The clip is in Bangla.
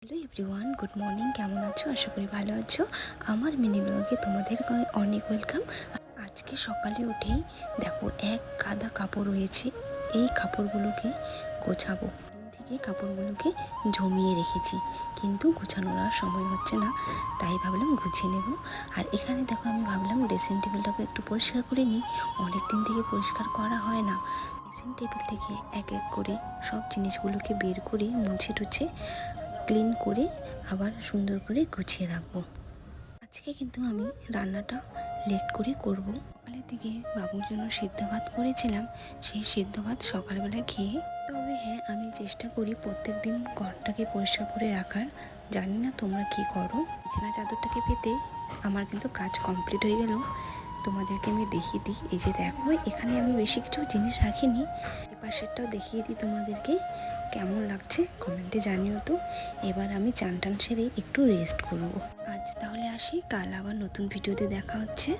Hello everyone, good morning. কেমন আছো? আশা করি ভালো আছো। আমার মিনি ব্লগে তোমাদের অনেক ওয়েলকাম। আজকে সকালে উঠেই দেখো এক গাদা কাপড় রয়েছে, এই কাপড়গুলোকে গোছাবো। দিন থেকে কাপড়গুলোকে জমিয়ে রেখেছি, কিন্তু গুছানোর আর সময় হচ্ছে না, তাই ভাবলাম গুছিয়ে নেব। আর এখানে দেখো আমি ভাবলাম ড্রেসিং টেবিলটাকে একটু পরিষ্কার করে নিই, অনেক দিন থেকে পরিষ্কার করা হয় না। ড্রেসিং টেবিল থেকে এক এক করে সব জিনিসগুলোকে বের করে মুছে টুছে ক্লিন করে আবার সুন্দর করে গুছিয়ে রাখবো। আজকে কিন্তু আমি রান্নাটা লেট করে করব। সকালের দিকে বাবুর জন্য সিদ্ধ ভাত করেছিলাম, সেই সিদ্ধ ভাত সকালবেলা খেয়ে, তবে হ্যাঁ, আমি চেষ্টা করি প্রত্যেক দিন ঘরটাকে পরিষ্কার করে রাখার। জানি না তোমরা কি করো। বিছানা চাদরটাকে পেতে আমার কিন্তু কাজ কমপ্লিট হয়ে গেল। তোমাদেরকে আমি দেখিয়ে দিই। এই যে দেখো, এখানে আমি বেশি কিছু জিনিস রাখিনি, এপাশেরটাও দেখিয়ে দিই তোমাদেরকে। কেমন লাগছে কমেন্টে জানিও তো। এবার আমি চান টান সেরে একটু রেস্ট করব। আজ তাহলে আসি, কাল আবার নতুন ভিডিওতে দেখা হচ্ছে।